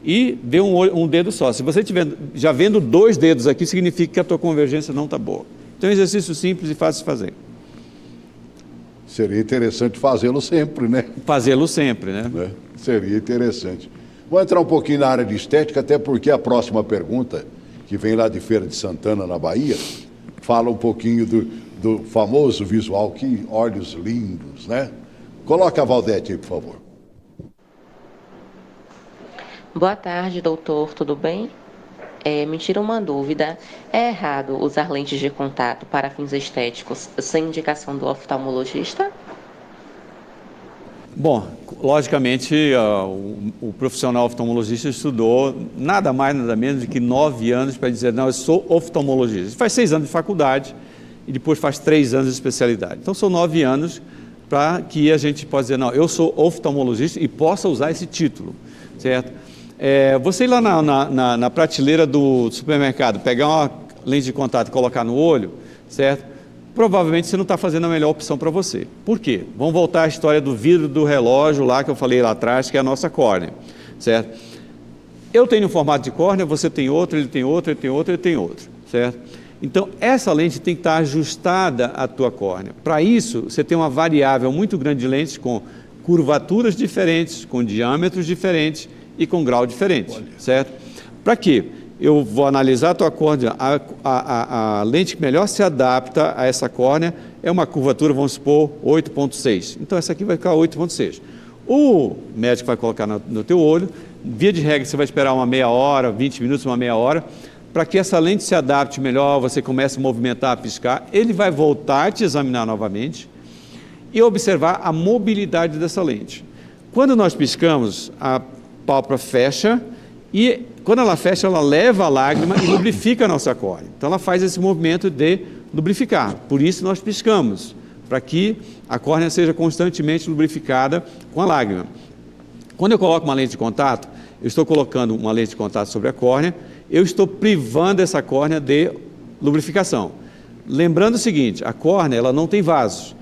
S2: e ver um dedo só. Se você estiver já vendo 2 dedos aqui, significa que a tua convergência não está boa. Então, é um exercício simples e fácil de fazer.
S1: Seria interessante fazê-lo sempre, né?
S2: Fazê-lo sempre, né?
S1: Seria interessante. Vou entrar um pouquinho na área de estética, até porque a próxima pergunta, que vem lá de Feira de Santana, na Bahia, fala um pouquinho do famoso visual, que olhos lindos, né? Coloca a Valdete aí, por favor.
S7: Boa tarde, doutor, tudo bem? Me tira uma dúvida, é errado usar lentes de contato para fins estéticos sem indicação do oftalmologista?
S2: Bom, logicamente, o profissional oftalmologista estudou nada mais, nada menos do que 9 anos para dizer, não, eu sou oftalmologista. Ele faz 6 anos de faculdade e depois faz 3 anos de especialidade. Então, são 9 anos para que a gente possa dizer, não, eu sou oftalmologista e possa usar esse título, certo? Você ir lá na prateleira do supermercado, pegar uma lente de contato e colocar no olho, certo? Provavelmente você não está fazendo a melhor opção para você. Por quê? Vamos voltar à história do vidro do relógio lá que eu falei lá atrás, que é a nossa córnea, certo? Eu tenho um formato de córnea, você tem outro, ele tem outro, ele tem outro, ele tem outro, certo? Então, essa lente tem que estar ajustada à tua córnea. Para isso, você tem uma variável muito grande de lentes com curvaturas diferentes, com diâmetros diferentes e com grau diferente, certo? Para quê? Eu vou analisar a tua córnea, a lente que melhor se adapta a essa córnea é uma curvatura, vamos supor, 8.6. Então, essa aqui vai ficar 8.6. O médico vai colocar no teu olho, via de regra, você vai esperar uma meia hora, 20 minutos, uma meia hora, para que essa lente se adapte melhor, você comece a movimentar, a piscar, ele vai voltar a te examinar novamente e observar a mobilidade dessa lente. Quando nós piscamos, a pálpebra fecha E quando ela fecha, ela leva a lágrima e lubrifica a nossa córnea. Então ela faz esse movimento de lubrificar. Por isso nós piscamos, para que a córnea seja constantemente lubrificada com a lágrima. Quando eu coloco uma lente de contato, eu estou colocando uma lente de contato sobre a córnea, eu estou privando essa córnea de lubrificação. Lembrando o seguinte, a córnea ela não tem vasos.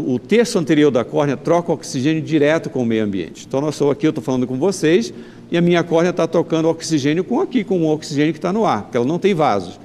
S2: O terço anterior da córnea troca oxigênio direto com o meio ambiente. Então, eu estou falando com vocês, e a minha córnea está trocando oxigênio com o oxigênio que está no ar, porque ela não tem vasos.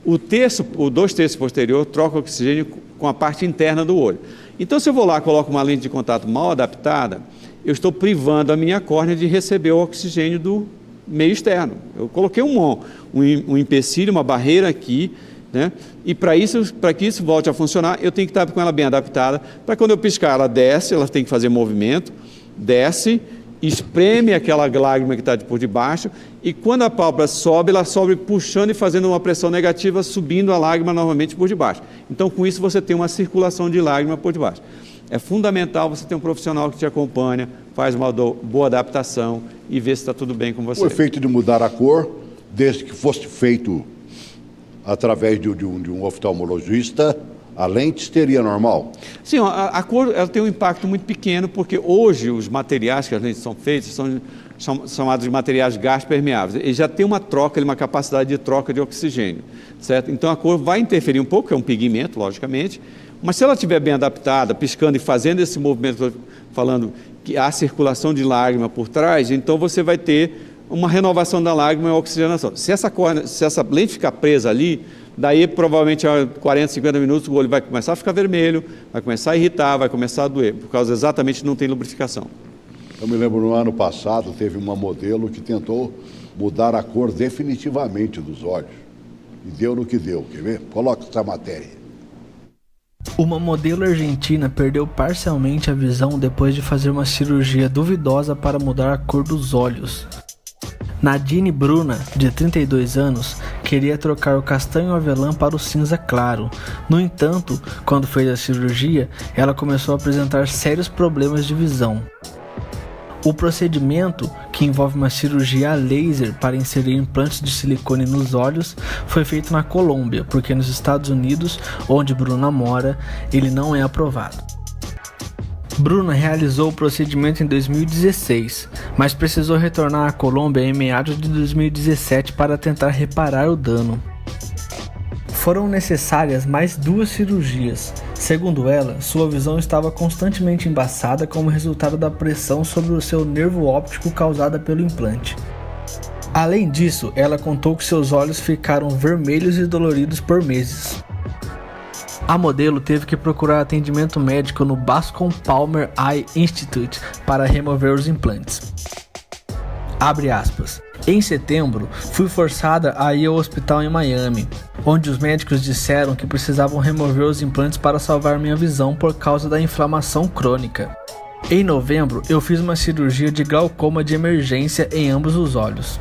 S2: O 2/3 posterior troca oxigênio com a parte interna do olho. Então, se eu vou lá e coloco uma lente de contato mal adaptada, eu estou privando a minha córnea de receber o oxigênio do meio externo. Eu coloquei um empecilho, uma barreira aqui, né? E para que isso volte a funcionar, eu tenho que estar com ela bem adaptada, para quando eu piscar, ela desce, ela tem que fazer movimento, desce, espreme aquela lágrima que está por debaixo, e quando a pálpebra sobe, ela sobe puxando e fazendo uma pressão negativa, subindo a lágrima novamente por debaixo. Então, com isso, você tem uma circulação de lágrima por debaixo. É fundamental você ter um profissional que te acompanha, faz uma boa adaptação e vê se está tudo bem com você.
S1: O efeito de mudar a cor, desde que fosse feito através de um oftalmologista, a lente seria normal?
S2: Sim, a cor ela tem um impacto muito pequeno, porque hoje os materiais que as lentes são feitas são chamados de materiais gás permeáveis. Ele já tem uma troca, uma capacidade de troca de oxigênio, certo? Então a cor vai interferir um pouco, é um pigmento, logicamente, mas se ela estiver bem adaptada, piscando e fazendo esse movimento, falando que há circulação de lágrima por trás, então você vai ter uma renovação da lágrima e oxigenação. Se essa lente ficar presa ali, daí provavelmente a 40, 50 minutos o olho vai começar a ficar vermelho, vai começar a irritar, vai começar a doer, por causa exatamente não tem lubrificação.
S1: Eu me lembro no ano passado, teve uma modelo que tentou mudar a cor definitivamente dos olhos. E deu no que deu, quer ver? Coloca essa matéria.
S8: Uma modelo argentina perdeu parcialmente a visão depois de fazer uma cirurgia duvidosa para mudar a cor dos olhos. Nadine Bruna, de 32 anos, queria trocar o castanho avelã para o cinza claro. No entanto, quando fez a cirurgia, ela começou a apresentar sérios problemas de visão. O procedimento, que envolve uma cirurgia a laser para inserir implantes de silicone nos olhos, foi feito na Colômbia, porque nos Estados Unidos, onde Bruna mora, ele não é aprovado. Bruna realizou o procedimento em 2016, mas precisou retornar à Colômbia em meados de 2017 para tentar reparar o dano. Foram necessárias mais 2 cirurgias. Segundo ela, sua visão estava constantemente embaçada como resultado da pressão sobre o seu nervo óptico causada pelo implante. Além disso, ela contou que seus olhos ficaram vermelhos e doloridos por meses. A modelo teve que procurar atendimento médico no Bascom Palmer Eye Institute para remover os implantes. Abre aspas. Em setembro, fui forçada a ir ao hospital em Miami, onde os médicos disseram que precisavam remover os implantes para salvar minha visão por causa da inflamação crônica. Em novembro, eu fiz uma cirurgia de glaucoma de emergência em ambos os olhos.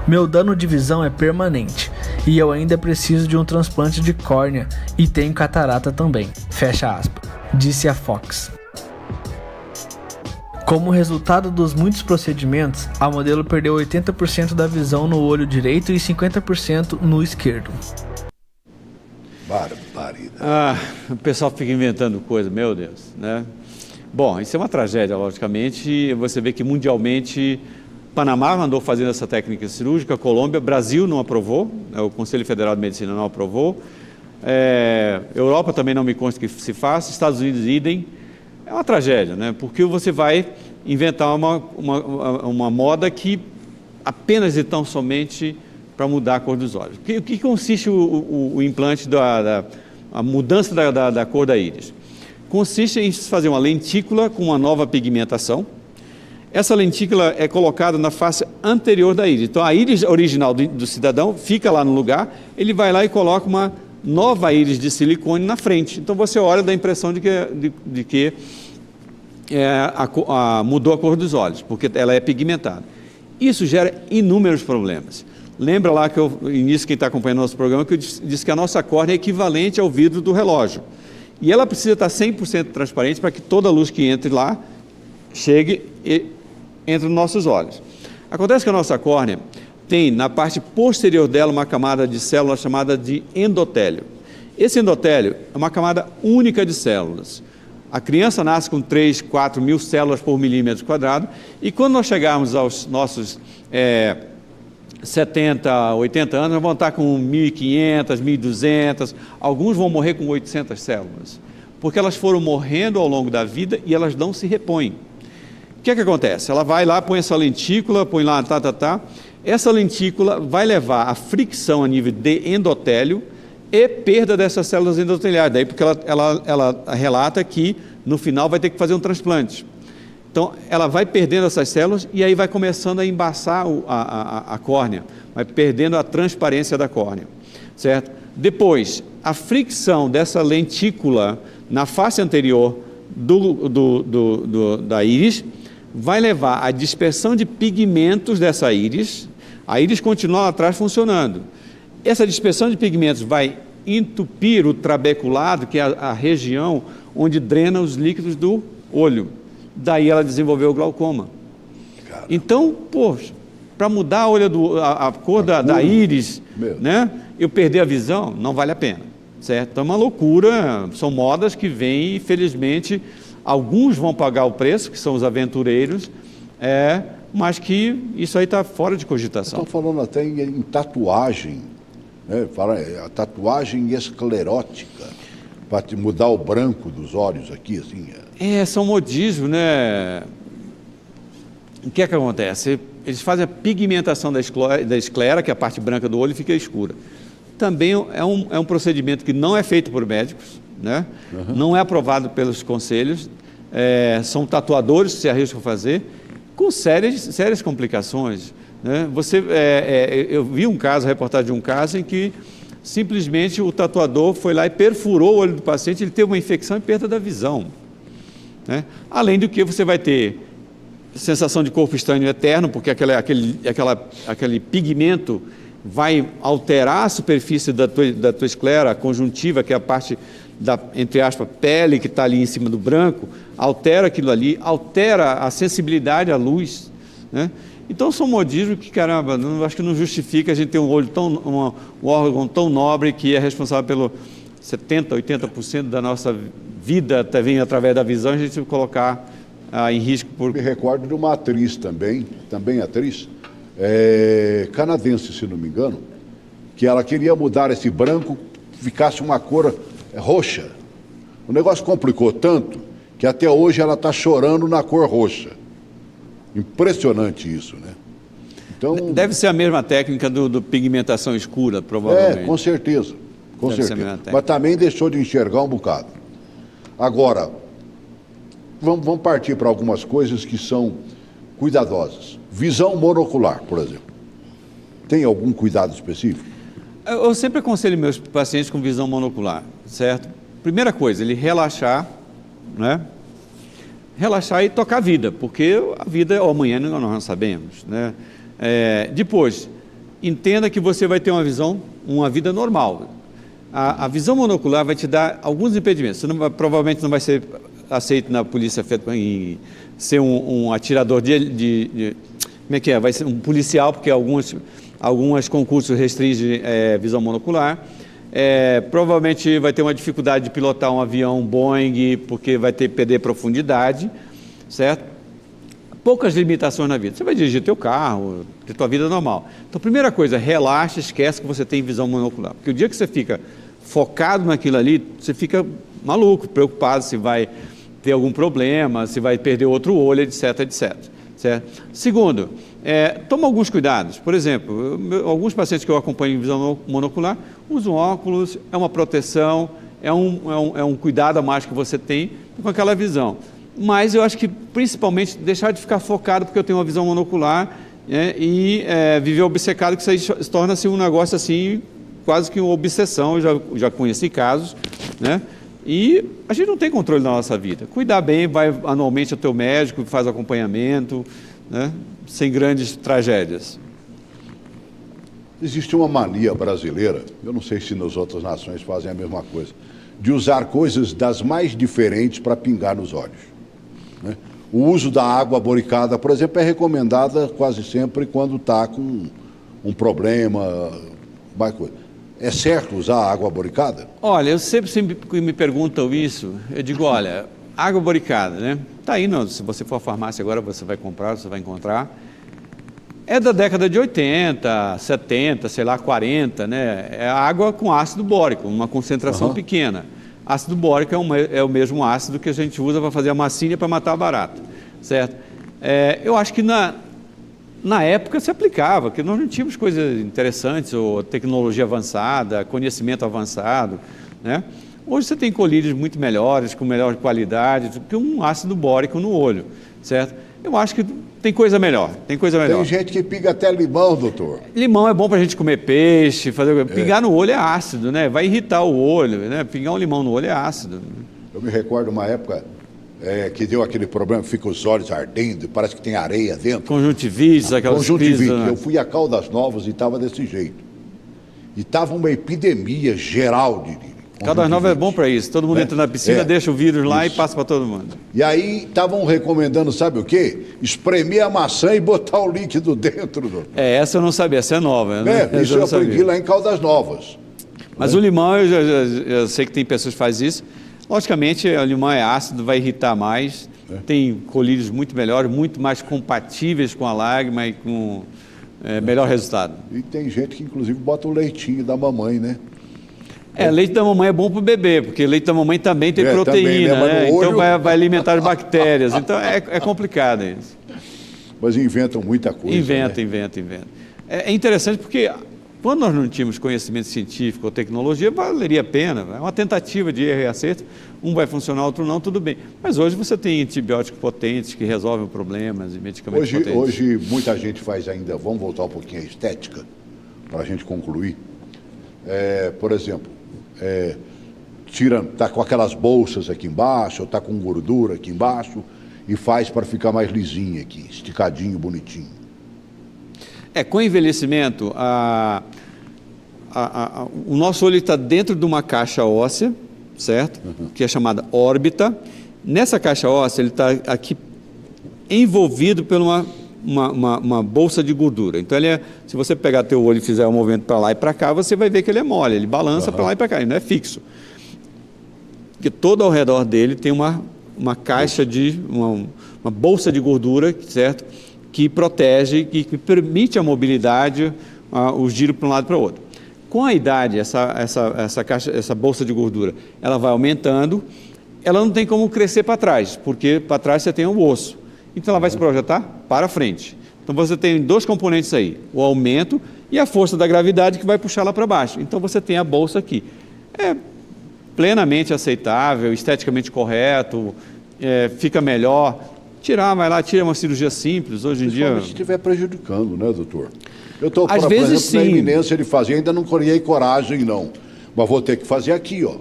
S8: Meu dano de visão é permanente, e eu ainda preciso de um transplante de córnea e tenho catarata também. Fecha aspas, disse a Fox. Como resultado dos muitos procedimentos, a modelo perdeu 80% da visão no olho direito e 50% no esquerdo.
S1: Barbaridade.
S2: O pessoal fica inventando coisa, meu Deus, né? Bom, isso é uma tragédia, logicamente. Você vê que mundialmente, Panamá andou fazendo essa técnica cirúrgica, Colômbia, Brasil não aprovou, o Conselho Federal de Medicina não aprovou, Europa também não me consta que se faça, Estados Unidos idem. É uma tragédia, né? Porque você vai inventar uma moda que apenas e tão somente para mudar a cor dos olhos. O que consiste o implante, a mudança da cor da íris? Consiste em fazer uma lentícula com uma nova pigmentação. Essa lentícula é colocada na face anterior da íris. Então, a íris original do cidadão fica lá no lugar, ele vai lá e coloca uma nova íris de silicone na frente. Então, você olha e dá a impressão de que mudou a cor dos olhos, porque ela é pigmentada. Isso gera inúmeros problemas. Lembra lá que no início, quem está acompanhando nosso programa, que eu disse que a nossa córnea é equivalente ao vidro do relógio. E ela precisa estar 100% transparente para que toda a luz que entre lá chegue e entre nos nossos olhos. Acontece que a nossa córnea tem, na parte posterior dela, uma camada de células chamada de endotélio. Esse endotélio é uma camada única de células. A criança nasce com 3, 4 mil células por milímetro quadrado, e quando nós chegarmos aos nossos 70, 80 anos, nós vamos estar com 1.500, 1.200, alguns vão morrer com 800 células, porque elas foram morrendo ao longo da vida e elas não se repõem. O que é que acontece? Ela vai lá, põe essa lentícula, põe lá, essa lentícula vai levar a fricção a nível de endotélio e perda dessas células endoteliais, daí porque ela relata que no final vai ter que fazer um transplante. Então, ela vai perdendo essas células e aí vai começando a embaçar a córnea, vai perdendo a transparência da córnea, certo? Depois, a fricção dessa lentícula na face anterior da íris vai levar à dispersão de pigmentos dessa íris. A íris continua lá atrás funcionando. Essa dispersão de pigmentos vai entupir o trabeculado, que é a região onde drena os líquidos do olho. Daí ela desenvolveu o glaucoma. Caramba. Então, poxa, para mudar a cor da íris, né, eu perder a visão, não vale a pena, certo? Então é uma loucura, são modas que vêm e, felizmente, alguns vão pagar o preço, que são os aventureiros, mas que isso aí está fora de cogitação.
S1: Estão falando até em tatuagem, né? A tatuagem esclerótica, para mudar o branco dos olhos aqui, assim.
S2: São modismos, né? O que é que acontece? Eles fazem a pigmentação da esclera, que é a parte branca do olho, fica escura. Também é um procedimento que não é feito por médicos, né? Uhum. Não é aprovado pelos conselhos, são tatuadores que se arriscam a fazer, com sérias complicações, né? Eu vi a reportagem de um caso em que simplesmente o tatuador foi lá e perfurou o olho do paciente, ele teve uma infecção e perda da visão, né? Além do que você vai ter sensação de corpo estranho eterno, porque aquele pigmento vai alterar a superfície da tua esclera, a conjuntiva, que é a parte da, entre aspas, pele que está ali em cima do branco, altera aquilo ali, altera a sensibilidade à luz, né? Então são modismos que, caramba, acho que não justifica a gente ter um olho um órgão tão nobre que é responsável pelo 70%, 80% da nossa vida vem através da visão, a gente colocar em risco por...
S1: Me recordo de uma atriz também atriz, canadense, se não me engano, que ela queria mudar esse branco, ficasse uma cor roxa. O negócio complicou tanto que até hoje ela está chorando na cor roxa. Impressionante isso, né? Então,
S2: deve ser a mesma técnica do pigmentação escura, provavelmente.
S1: Com certeza, com certeza. Mas também deixou de enxergar um bocado. Agora, vamos partir para algumas coisas que são cuidadosas. Visão monocular, por exemplo. Tem algum cuidado específico?
S2: Eu sempre aconselho meus pacientes com visão monocular, certo? Primeira coisa, ele relaxar, né? Relaxar e tocar a vida, porque a vida é o amanhã, nós não sabemos, né? Depois, entenda que você vai ter uma vida normal. A visão monocular vai te dar alguns impedimentos. Você provavelmente não vai ser aceito na polícia em ser um atirador como é que é? Vai ser um policial, porque alguns concursos restringem visão monocular. Provavelmente vai ter uma dificuldade de pilotar um avião Boeing, porque vai perder profundidade, certo? Poucas limitações na vida. Você vai dirigir teu carro, ter tua vida normal. Então, primeira coisa, relaxa, esquece que você tem visão monocular. Porque o dia que você fica focado naquilo ali, você fica maluco, preocupado se vai ter algum problema, se vai perder outro olho, etc, etc. Certo? Segundo, toma alguns cuidados. Por exemplo, alguns pacientes que eu acompanho em visão monocular usam óculos, é uma proteção, é um cuidado a mais que você tem com aquela visão. Mas eu acho que, principalmente, deixar de ficar focado porque eu tenho uma visão monocular, e viver obcecado, que isso aí torna-se um negócio assim, quase que uma obsessão. Eu já conheci casos, né? E a gente não tem controle da nossa vida. Cuidar bem, vai anualmente ao teu médico, faz acompanhamento, né? Sem grandes tragédias.
S1: Existe uma mania brasileira, eu não sei se nas outras nações fazem a mesma coisa, de usar coisas das mais diferentes para pingar nos olhos, né? O uso da água boricada, por exemplo, é recomendada quase sempre quando está com um problema, mais coisa. É certo usar água boricada?
S2: Olha, eu sempre que me perguntam isso, eu digo, olha, água boricada, né? Está aí, se você for à farmácia agora, você vai comprar, você vai encontrar. É da década de 80, 70, sei lá, 40, né? É água com ácido bórico, uma concentração pequena. Ácido bórico é o mesmo ácido que a gente usa para fazer a massinha para matar a barata, certo? Eu acho que na época se aplicava, porque nós não tínhamos coisas interessantes, ou tecnologia avançada, conhecimento avançado, né? Hoje você tem colírios muito melhores, com melhor qualidade, do que um ácido bórico no olho, certo? Eu acho que tem coisa melhor, tem coisa melhor.
S1: Tem gente que pinga até limão, doutor.
S2: Limão é bom para a gente comer peixe, pingar no olho é ácido, né? Vai irritar o olho, né? Pingar um limão no olho é ácido.
S1: Eu me recordo uma época que deu aquele problema, fica os olhos ardendo, parece que tem areia dentro.
S2: Conjuntivite, aquelas
S1: Conjuntivite.
S2: crises, né?
S1: Eu fui a Caldas Novas e estava desse jeito. E estava uma epidemia geral de
S2: Caldas Novas é bom para isso. Todo mundo entra na piscina, deixa o vírus lá e passa para todo mundo.
S1: E aí estavam recomendando, sabe o quê? Espremer a maçã e botar o líquido dentro. Doutor.
S2: Essa eu não sabia, essa é nova. Né?
S1: Isso eu aprendi lá em Caldas Novas.
S2: Mas o limão, eu sei que tem pessoas que fazem isso. Logicamente, o limão é ácido, vai irritar mais. Tem colírios muito melhores, muito mais compatíveis com a lágrima e com melhor resultado.
S1: E tem gente que inclusive bota o leitinho da mamãe, né?
S2: Leite da mamãe é bom para o bebê, porque leite da mamãe também tem proteína,
S1: também, né?
S2: Então vai alimentar as bactérias. Então é complicado isso.
S1: Mas inventam muita coisa.
S2: Inventa.
S1: Né?
S2: É interessante porque quando nós não tínhamos conhecimento científico ou tecnologia, valeria a pena. É uma tentativa de erro e acerto. Um vai funcionar, outro não, tudo bem. Mas hoje você tem antibióticos potentes que resolvem problemas e medicamentos potentes.
S1: Hoje muita gente faz ainda, vamos voltar um pouquinho à estética, para a gente concluir. Por exemplo, está com aquelas bolsas aqui embaixo, ou está com gordura aqui embaixo, e faz para ficar mais lisinho aqui, esticadinho, bonitinho.
S2: Com envelhecimento, o nosso olho está dentro de uma caixa óssea, certo? Que é chamada órbita. Nessa caixa óssea, ele está aqui envolvido por uma bolsa de gordura. Então, se você pegar teu olho e fizer um movimento para lá e para cá, você vai ver que ele é mole, ele balança para lá e para cá, ele não é fixo. Porque todo ao redor dele tem uma caixa uma bolsa de gordura, certo? Que protege e que permite a mobilidade, o giro para um lado e para o outro. Com a idade, essa bolsa de gordura, ela vai aumentando, ela não tem como crescer para trás, porque para trás você tem o osso. Então ela vai se projetar para frente. Então você tem dois componentes aí, o aumento e a força da gravidade que vai puxar lá para baixo. Então você tem a bolsa aqui. É plenamente aceitável, esteticamente correto, fica melhor. Vai lá, tira uma cirurgia simples, hoje em dia...
S1: Se estiver prejudicando, né, doutor? Eu estou,
S2: por exemplo,
S1: na iminência de fazer, ainda não criei coragem, não. Mas vou ter que fazer aqui, ó.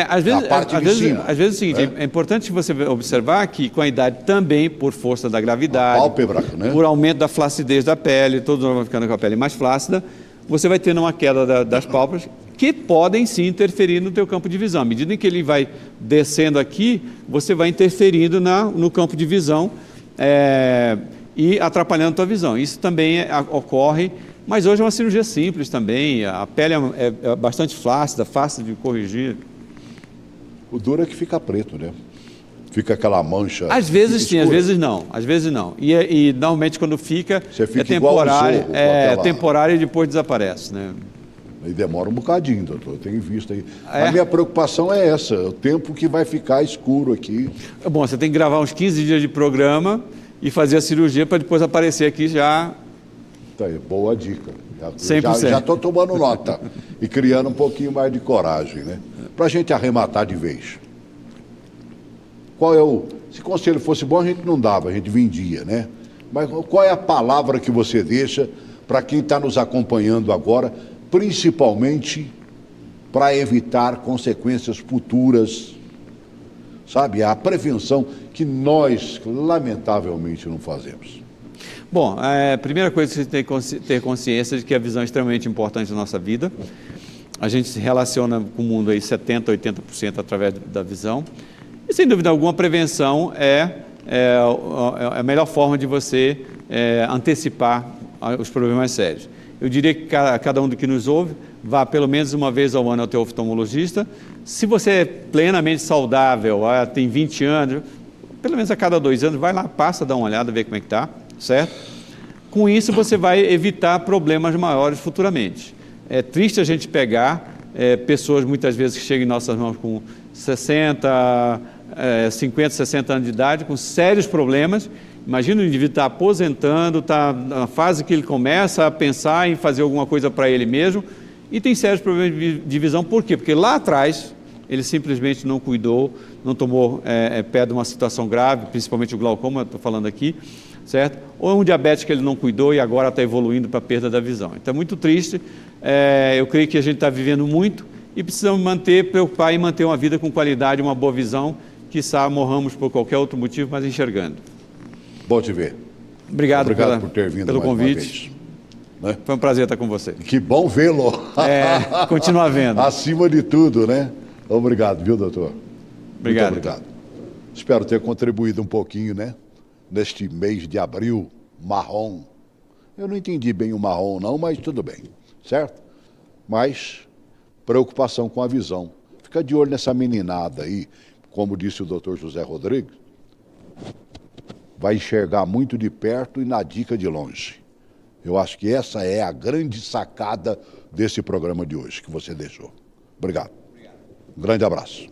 S2: Às vezes é o seguinte, é importante você observar que com a idade também, por força da gravidade,
S1: pálpebra, né?
S2: Por aumento da flacidez da pele, todos vão ficando com a pele mais flácida, você vai tendo uma queda das pálpebras, que podem sim interferir no teu campo de visão. À medida em que ele vai descendo aqui, você vai interferindo no campo de visão e atrapalhando a tua visão. Isso também ocorre, mas hoje é uma cirurgia simples também, a pele é bastante flácida, fácil de corrigir.
S1: O duro é que fica preto, né? Fica aquela mancha.
S2: Às vezes sim, às vezes não. E normalmente quando fica é temporário, temporário e depois desaparece, né?
S1: E demora um bocadinho, doutor, eu tenho visto aí. A minha preocupação é essa, o tempo que vai ficar escuro aqui.
S2: Bom, você tem que gravar uns 15 dias de programa e fazer a cirurgia para depois aparecer aqui já.
S1: Tá aí, boa dica.
S2: 100%.
S1: Já estou tomando nota e criando um pouquinho mais de coragem, né? Para a gente arrematar de vez. Se o conselho fosse bom, a gente não dava, a gente vendia, né? Mas qual é a palavra que você deixa para quem está nos acompanhando agora, principalmente para evitar consequências futuras, sabe? A prevenção que nós, lamentavelmente, não fazemos.
S2: Bom, a primeira coisa que você tem que ter consciência de que a visão é extremamente importante na nossa vida. A gente se relaciona com o mundo aí 70%, 80% através da visão. E, sem dúvida alguma, a prevenção é a melhor forma de você antecipar os problemas sérios. Eu diria que cada um que nos ouve vá pelo menos uma vez ao ano ao teu oftalmologista. Se você é plenamente saudável, tem 20 anos, pelo menos a cada 2 anos, vai lá, passa, dá uma olhada, vê como é que está, certo? Com isso você vai evitar problemas maiores futuramente. É triste a gente pegar pessoas muitas vezes que chegam em nossas mãos com 50, 60 anos de idade, com sérios problemas. Imagina o indivíduo estar aposentando, está na fase que ele começa a pensar em fazer alguma coisa para ele mesmo e tem sérios problemas de visão. Por quê? Porque lá atrás ele simplesmente não cuidou, não tomou pé de uma situação grave, principalmente o glaucoma, estou falando aqui, certo? Ou é um diabetes que ele não cuidou e agora está evoluindo para a perda da visão. Então é muito triste, eu creio que a gente está vivendo muito e precisamos preocupar em manter uma vida com qualidade, uma boa visão, quiçá morramos por qualquer outro motivo, mas enxergando.
S1: Bom te ver.
S2: Obrigado
S1: por ter vindo
S2: pelo
S1: mais
S2: convite.
S1: Uma vez, né?
S2: Foi um prazer estar com você.
S1: Que bom vê-lo.
S2: Continua vendo.
S1: Acima de tudo, né? Obrigado, viu, doutor?
S2: Obrigado.
S1: Muito obrigado. Espero ter contribuído um pouquinho, né? Neste mês de abril, marrom. Eu não entendi bem o marrom, não, mas tudo bem, certo? Mas preocupação com a visão. Fica de olho nessa meninada aí, como disse o doutor José Rodrigues, vai enxergar muito de perto e na dica de longe. Eu acho que essa é a grande sacada desse programa de hoje que você deixou. Obrigado. Um grande abraço.